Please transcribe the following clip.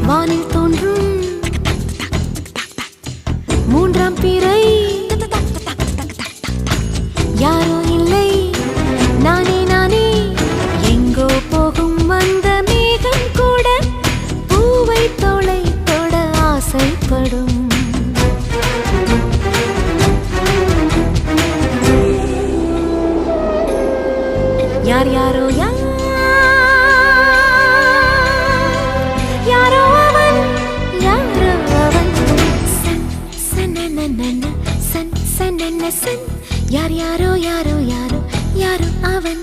வானில் தோன்றும் மூன்றாம் பிறை யாரோ இல்லை நானே நானே எங்கோ போகும் அந்த மேகம் கூட பூவை தோளை தொட ஆசைப்படும் யார் யாரோ யாரோ அவன் யாரோ அவன் சன் சன் சன் சன் யார் யாரோ யாரோ யாரோ யாரோ அவன்